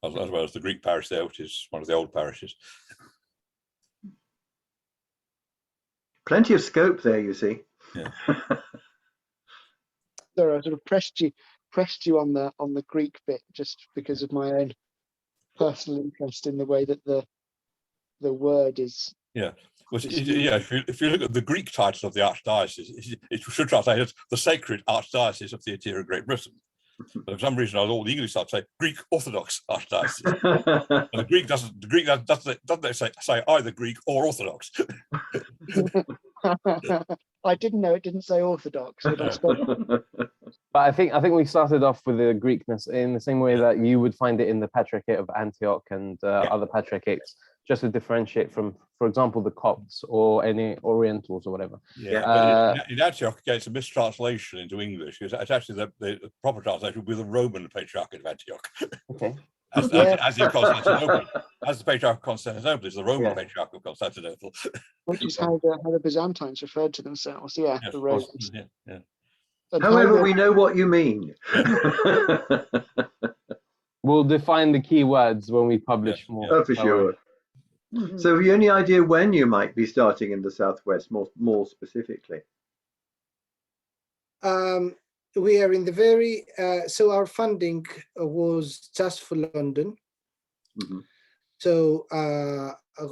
As well as the Greek parish there, which is one of the old parishes. Plenty of scope there, you see. Yeah. So I sort of pressed you on the Greek bit just because of my own personal interest in the way that the word is. Yeah. Well, if you look at the Greek title of the Archdiocese, it should translate as the Sacred Archdiocese of Thyateira, Great Britain. But for some reason, all the English start to say Greek Orthodox Archdiocese. And the Greek doesn't say either Greek or Orthodox. I didn't know it didn't say Orthodox. But I think we started off with the Greekness in the same way that you would find it in the Patriarchate of Antioch and other patriarchates, just to differentiate from, for example, the Copts or any Orientals or whatever. Yeah, but in Antioch, it's a mistranslation into English. It's actually the proper translation would be the Roman Patriarchate of Antioch. Okay. As in Constantinople, as the Patriarch of Constantinople is the Roman Patriarch of Constantinople. Which is how the Byzantines referred to themselves. Yeah, Yes, the Romans. yeah. And However, we know what you mean. We'll define the key words when we publish more. Oh, for sure. So have you any idea when you might be starting in the Southwest, more specifically? We are in the very, so our funding was just for London. So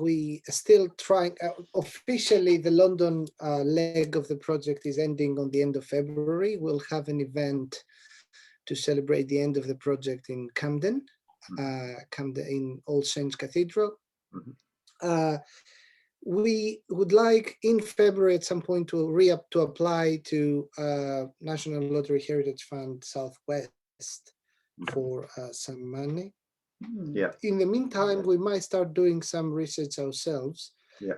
we still trying, officially the London leg of the project is ending on the end of February. We'll have an event to celebrate the end of the project in Camden, in All Saints Cathedral. We would like in February at some point to apply to National Lottery Heritage Fund Southwest for some money. Yeah. In the meantime, we might start doing some research ourselves. Yeah.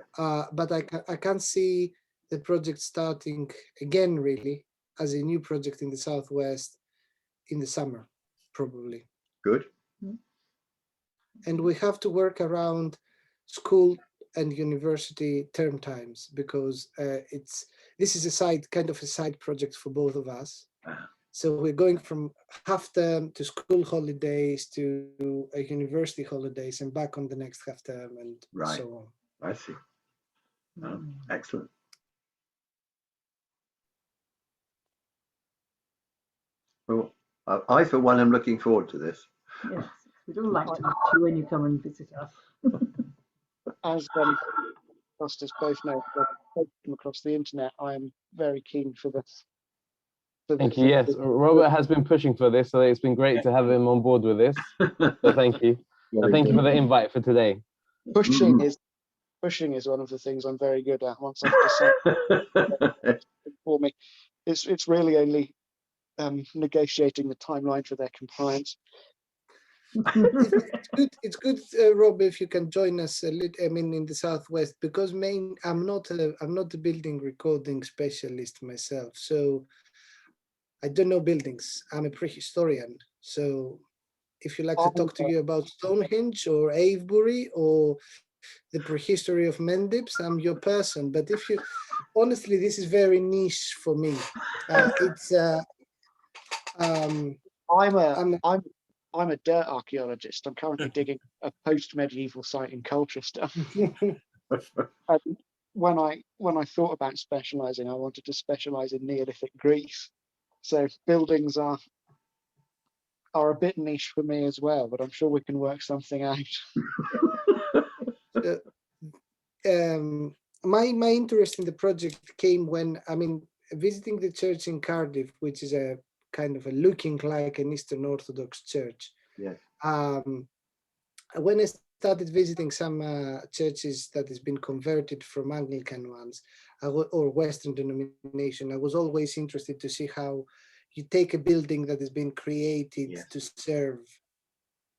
But I can't see the project starting again really as a new project in the Southwest in the summer, probably. Good. And we have to work around school and university term times because this is kind of a side project for both of us. So we're going from half term to school holidays to a university holidays and back on the next half term and so on. I see. Excellent. Well, I for one am looking forward to this. Yes, we'd all like to meet you when you come and visit us. As Kostas both know, from across the internet, I am very keen for this. Thank you. Yes, Robert has been pushing for this, so it's been great to have him on board with this. So thank you. And thank you for the invite for today. Pushing is one of the things I'm very good at. Once I've decided for me, it's really only negotiating the timeline for their compliance. It's good, Rob, if you can join us a little. I mean, in the Southwest, because I'm not a building recording specialist myself, so I don't know buildings. I'm a prehistorian, so if you like to talk to you about Stonehenge or Avebury or the prehistory of Mendips, I'm your person. But if you, honestly, this is very niche for me. I'm a dirt archaeologist. I'm currently digging a post-medieval site in Colchester. And when I thought about specialising, I wanted to specialise in Neolithic Greece. So buildings are a bit niche for me as well, but I'm sure we can work something out. My interest in the project came when, visiting the church in Cardiff, which is a kind of looking like an Eastern Orthodox church. Yes. When I started visiting some churches that has been converted from Anglican ones or Western denomination, I was always interested to see how you take a building that has been created to serve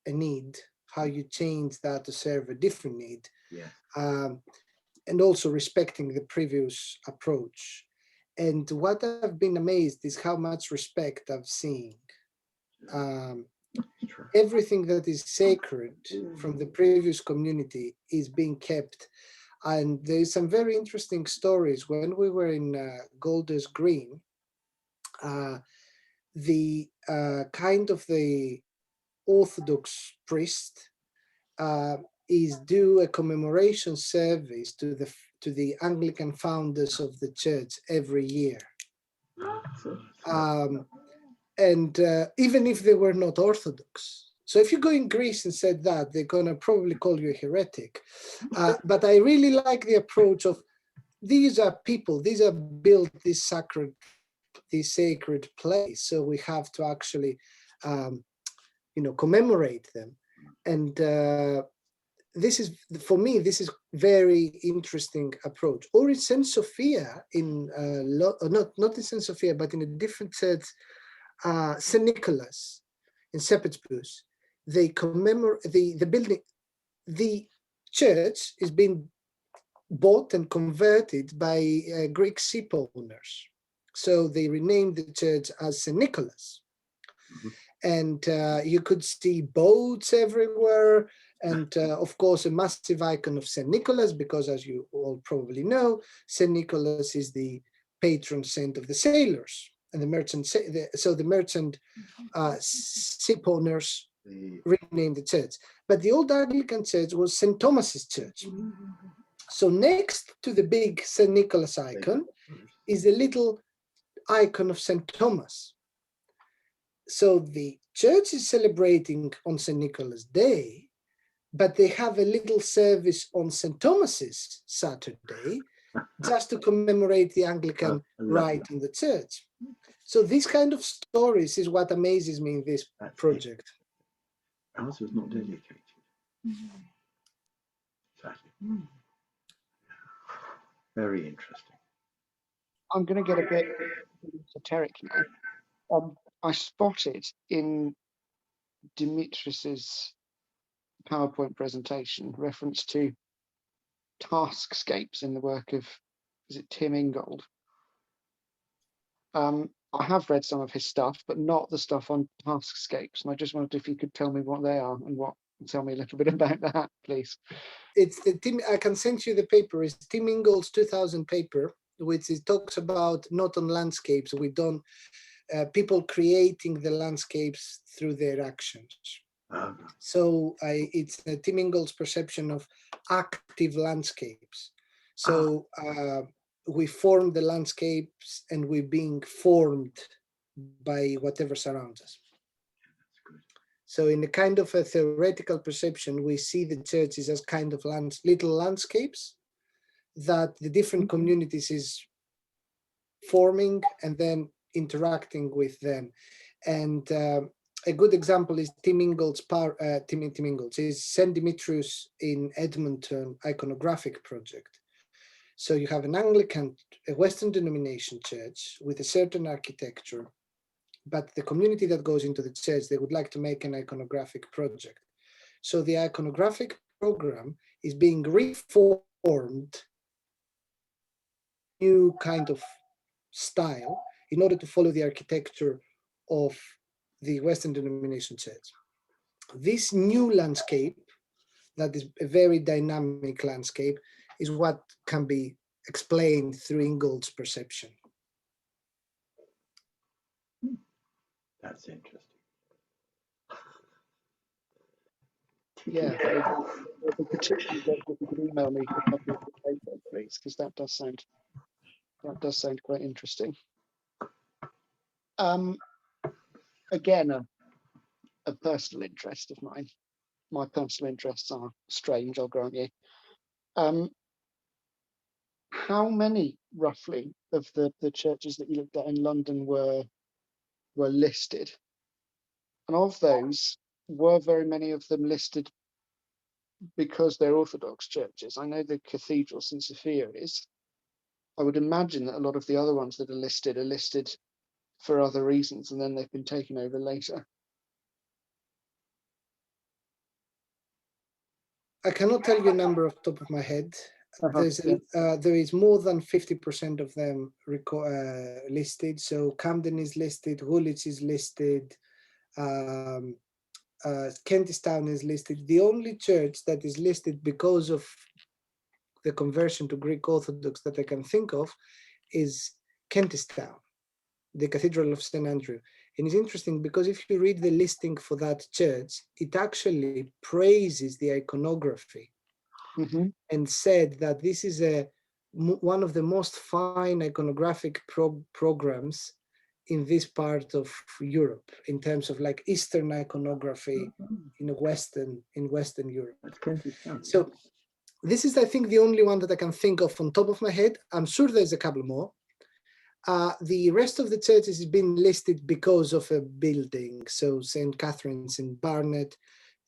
a need, how you change that to serve a different need, and also respecting the previous approach. And what I've been amazed is how much respect I've seen. Everything that is sacred from the previous community is being kept. And there's some very interesting stories. When we were in Golders Green, the Orthodox priest is do a commemoration service to the Anglican founders of the church every year. And even if they were not Orthodox. So if you go in Greece and said that, they're going to probably call you a heretic. But I really like the approach of these are people, these are built this sacred place. So we have to actually, commemorate them. And this is, for me, this is very interesting approach. Or in St. Sophia, not in St. Sophia, but in a different church, St. Nicholas in Sepetbus, they commemorate the building. The church is being bought and converted by Greek ship owners. So they renamed the church as St. Nicholas. And you could see boats everywhere. And of course, a massive icon of St. Nicholas, because as you all probably know, St. Nicholas is the patron saint of the sailors and the merchant. So the merchant ship owners renamed the church. But the old Anglican church was St. Thomas's church. So next to the big St. Nicholas icon is a little icon of St. Thomas. So the church is celebrating on St. Nicholas Day, but they have a little service on St. Thomas's Saturday, just to commemorate the Anglican rite in the church. So this kind of stories is what amazes me in this project. Ours was not dedicated. Exactly. Very interesting. I'm going to get a bit esoteric now. I spotted in Dimitris's PowerPoint presentation reference to taskscapes in the work of, is it Tim Ingold? I have read some of his stuff, but not the stuff on taskscapes. And I just wondered if you could tell me what they are and tell me a little bit about that, please. It's the Tim. I can send you the paper. It's Tim Ingold's 2000 paper, which talks about not on landscapes. We don't people creating the landscapes through their actions. So it's Tim Ingold's perception of active landscapes. So we form the landscapes and we're being formed by whatever surrounds us. So in a kind of a theoretical perception, we see the churches as kind of little landscapes that the different communities is forming and then interacting with them. And a good example is Tim Ingold's is St. Dimitris in Edmonton Iconographic Project. So you have an Anglican, a Western denomination church with a certain architecture, but the community that goes into the church, they would like to make an iconographic project. So the iconographic program is being reformed, new kind of style, in order to follow the architecture of the Western denomination church. This new landscape, that is a very dynamic landscape, is what can be explained through Ingold's perception. That's interesting. Yeah, particularly if you could email me a copy of the paper, please, because that does sound quite interesting. Again, a personal interest of mine. My personal interests are strange, I'll grant you. How many, roughly, of the churches that you looked at in London were listed? And of those, were very many of them listed because they're Orthodox churches? I know the Cathedral St. Sophia is. I would imagine that a lot of the other ones that are listed for other reasons, and then they've been taken over later. I cannot tell you a number off the top of my head. There is more than 50% of them listed. So Camden is listed, Woolwich is listed, Kentish Town is listed. The only church that is listed because of the conversion to Greek Orthodox that I can think of is Kentish Town, the Cathedral of St. Andrew. And it's interesting because if you read the listing for that church, it actually praises the iconography and said that this is one of the most fine iconographic programs in this part of Europe in terms of like Eastern iconography in Western Europe. So this is, I think, the only one that I can think of on top of my head. I'm sure there's a couple more. The rest of the churches has been listed because of a building. So St. Catherine's in Barnet,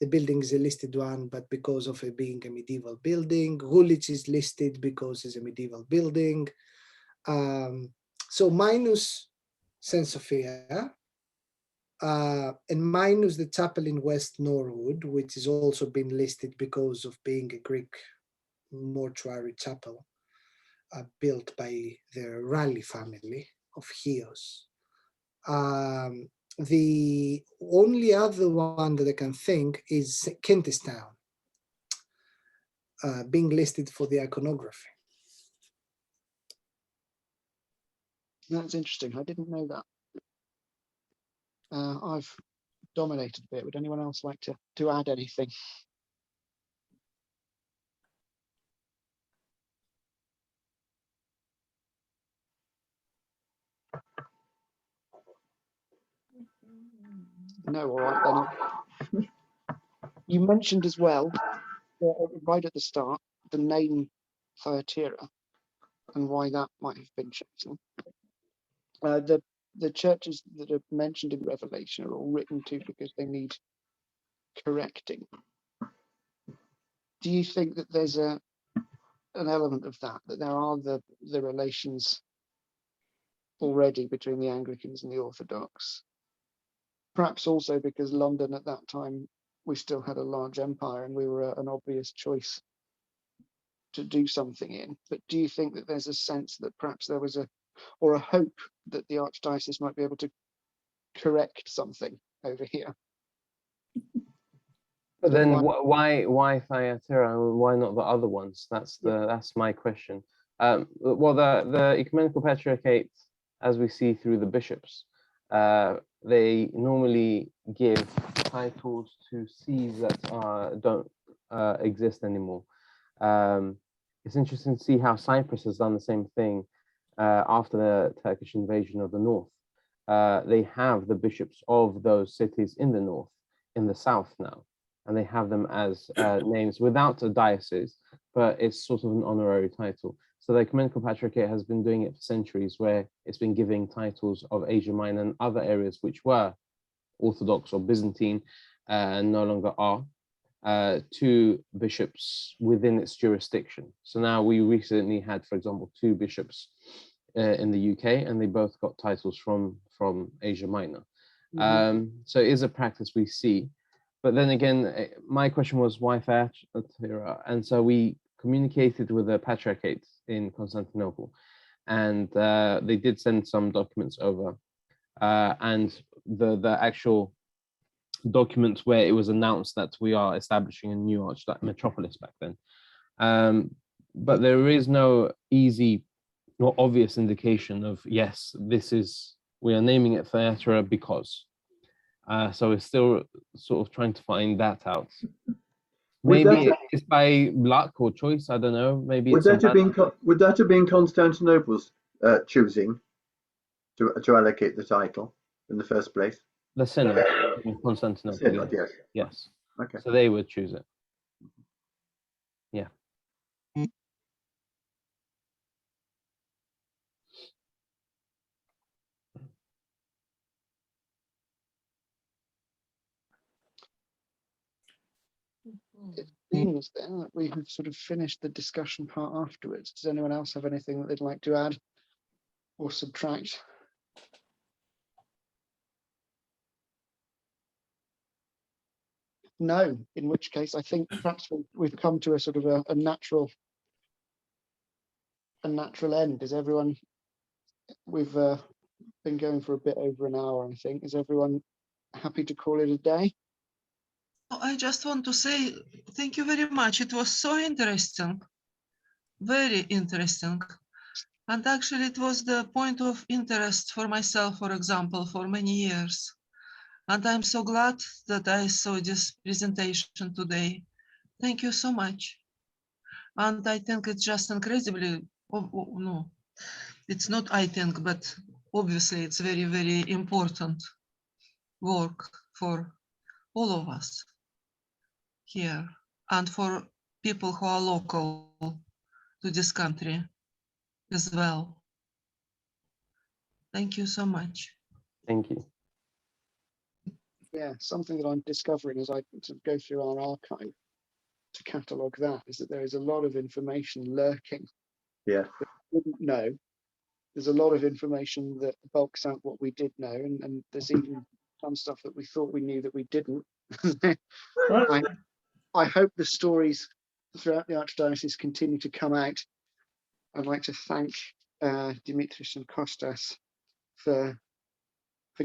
the building is a listed one, but because of it being a medieval building. Woolwich is listed because it's a medieval building. So minus St. Sophia, and minus the chapel in West Norwood, which has also been listed because of being a Greek mortuary chapel built by the Raleigh family of Chios. The only other one that I can think is Kentestown, being listed for the iconography. That's interesting. I didn't know that. I've dominated a bit. Would anyone else like to add anything? No, all right then. You mentioned as well, right at the start, the name Thyatira and why that might have been chosen. The churches that are mentioned in Revelation are all written to because they need correcting. Do you think that there's an element of that there are the relations already between the Anglicans and the Orthodox? Perhaps also because London at that time, we still had a large empire and we were an obvious choice to do something in. But do you think that there's a sense that perhaps there was a hope that the Archdiocese might be able to correct something over here? But then why Thyatira? Why not the other ones? That's my question. Well, the ecumenical patriarchate, as we see through the bishops, they normally give titles to sees that don't exist anymore. It's interesting to see how Cyprus has done the same thing after the Turkish invasion of the north. They have the bishops of those cities in the north, in the south now, and they have them as names without a diocese, but it's sort of an honorary title. So the Ecumenical Patriarchate has been doing it for centuries, where it's been giving titles of Asia Minor and other areas which were Orthodox or Byzantine and no longer are, to bishops within its jurisdiction. So now we recently had, for example, 2 bishops in the UK, and they both got titles from Asia Minor. So it is a practice we see. But then again, my question was why Thyateira? And so we communicated with the Patriarchate in Constantinople, and they did send some documents over. And the actual document where it was announced that we are establishing a new metropolis back then. But there is no easy or obvious indication of, yes, we are naming it Thyateira because. So we're still sort of trying to find that out. Maybe it's by luck or choice. I don't know. Maybe would that have been Constantinople's choosing to allocate the title in the first place? The Synod in Constantinople. Synod, yes. Yes. Okay. So they would choose it. Yeah. It seems then that we have sort of finished the discussion part afterwards. Does anyone else have anything that they'd like to add or subtract? No, in which case I think perhaps we've come to a sort of a natural end. Is everyone, we've been going for a bit over an hour, I think. Is everyone happy to call it a day? I just want to say thank you very much. It was so interesting, very interesting. And actually it was the point of interest for myself, for example, for many years. And I'm so glad that I saw this presentation today. Thank you so much. And I think it's just incredibly, no, it's not I think, but obviously it's very, very important work for all of us here and for people who are local to this country as well. Thank you so much. Thank you. Yeah, something that I'm discovering as I sort of go through our archive to catalogue that is that there is a lot of information lurking. Yeah. That we didn't know. There's a lot of information that bulks out what we did know, and there's even some stuff that we thought we knew that we didn't. I hope the stories throughout the Archdiocese continue to come out. I'd like to thank Dimitris and Kostas for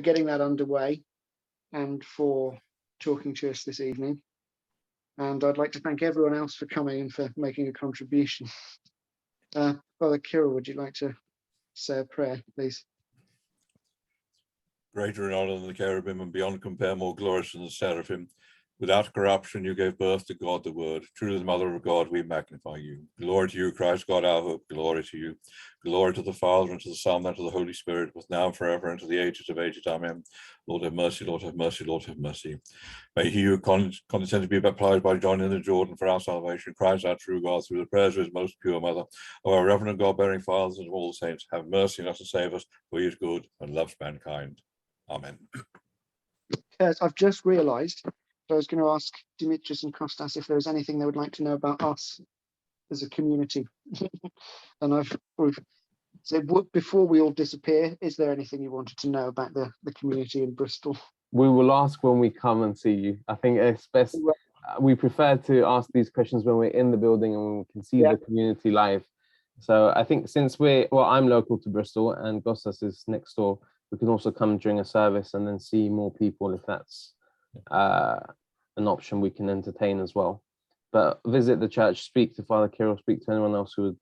getting that underway and for talking to us this evening. And I'd like to thank everyone else for coming and for making a contribution. Father Kirill, would you like to say a prayer, please? Greater in honor than the cherubim and beyond compare more glorious than the seraphim. Without corruption, you gave birth to God the Word. Truly the Mother of God, we magnify you. Glory to you, Christ God, our hope. Glory to you. Glory to the Father, and to the Son, and to the Holy Spirit, both now and forever, and to the ages of ages. Amen. Lord have mercy, Lord have mercy, Lord have mercy. May he who condescended to be baptized by John in the Jordan for our salvation, Christ our true God, through the prayers of his most pure Mother, of our reverend God-bearing fathers and of all the saints, have mercy on us and save us, for he is good and loves mankind. Amen. I've just realised I was going to ask Dimitris and Kostas if there was anything they would like to know about us as a community. And before we all disappear, is there anything you wanted to know about the community in Bristol? We will ask when we come and see you. I think it's best. We prefer to ask these questions when we're in the building and when we can see the community live. So I think since I'm local to Bristol and Kostas is next door, we can also come during a service and then see more people if that's an option we can entertain as well. But visit the church, speak to Father Kirill, speak to anyone else who would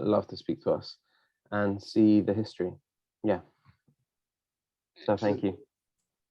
love to speak to us and see the history. Yeah. So thank you.